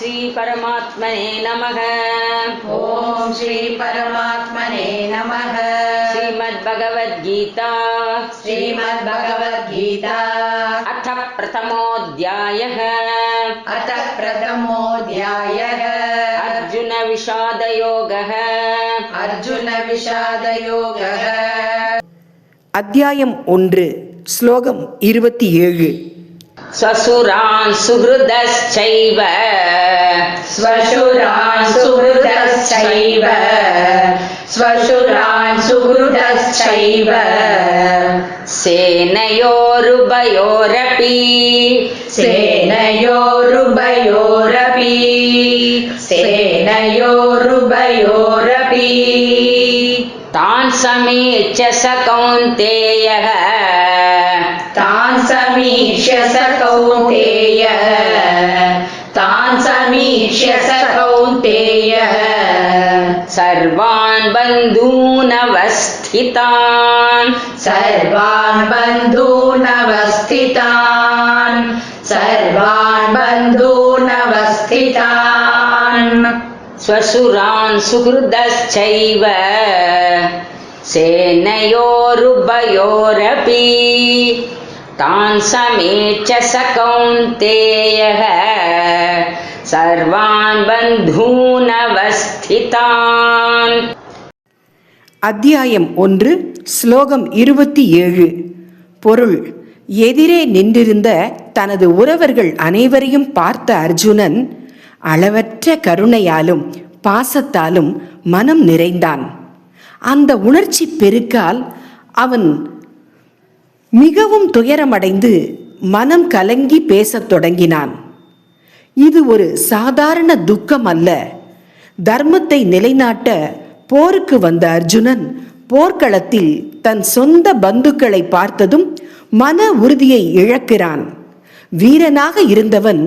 श्री परमात्मने नमः। ओम श्री परमात्मने नमः। श्रीमद्भगवद्गीता अथ प्रथमोऽध्यायः। अर्जुन विषादयोगः। அத்தியாயம் 1 ஸ்லோகம் 27. स्वशुरान् सुहृदश्चैव सेनयोरुभयोरपि तान् समीक्ष्य स कौन्तेयः सर्वान् बन्धूनवस्थितान् स्वशुरान् सुहृदश्चैव सेनयोरुभयोरपि तान् समीक्ष्य स कौन्तेयः सर्वान् बन्धूनवस्थितान्. அத்தியாயம் 1 ஸ்லோகம் 27. பொருள்: எதிரே நின்றிருந்த தனது உறவர்கள் அனைவரையும் பார்த்த அர்ஜுனன் அளவற்ற கருணையாலும் பாசத்தாலும் மனம் நிறைந்தான். அந்த உணர்ச்சி பெருக்கால் அவன் மிகவும் துயரமடைந்து மனம் கலங்கி பேசத் தொடங்கினான். இது ஒரு சாதாரண துக்கம் அல்ல. தர்மத்தை நிலைநாட்ட போருக்கு வந்த அர்ஜுனன் போர்க்களத்தில் தன் சொந்த பந்துக்களை பார்த்ததும் மன உறுதியை இழக்கிறான். வீரனாக இருந்தவன்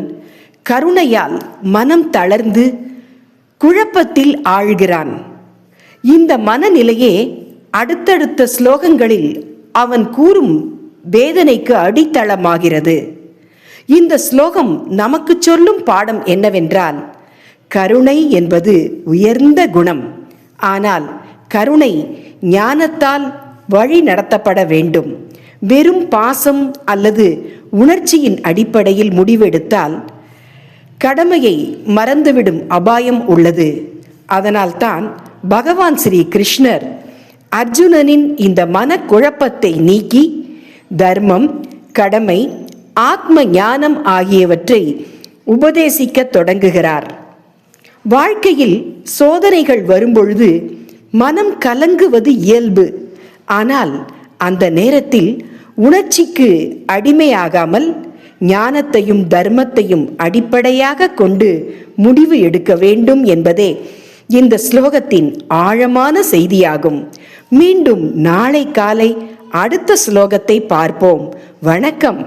கருணையால் மனம் தளர்ந்து குழப்பத்தில் ஆழ்கிறான். இந்த மனநிலையே அடுத்தடுத்த ஸ்லோகங்களில் அவன் கூறும் வேதனைக்கு அடித்தளமாகிறது. இந்த ஸ்லோகம் நமக்கு சொல்லும் பாடம் என்னவென்றால், கருணை என்பது உயர்ந்த குணம். ஆனால் கருணை ஞானத்தால் வழி நடத்தப்பட வேண்டும். வெறும் பாசம் அல்லது உணர்ச்சியின் அடிப்படையில் முடிவெடுத்தால் கடமையை மறந்துவிடும் அபாயம் உள்ளது. அதனால்தான் பகவான் ஸ்ரீ கிருஷ்ணர் அர்ஜுனனின் இந்த மனக்குழப்பத்தை நீக்கி தர்மம், கடமை, ஆத்ம ஞானம் ஆகியவற்றை உபதேசிக்க தொடங்குகிறார். வாழ்க்கையில் சோதனைகள் வரும்பொழுது மனம் கலங்குவது இயல்பு. ஆனால் அந்த நேரத்தில் உணர்ச்சிக்கு அடிமையாகாமல் ஞானத்தையும் தர்மத்தையும் அடிப்படையாக கொண்டு முடிவு எடுக்க வேண்டும் என்பதே இந்த ஸ்லோகத்தின் ஆழமான செய்தியாகும். மீண்டும் நாளை காலை அடுத்த ஸ்லோகத்தை பார்ப்போம். வணக்கம்.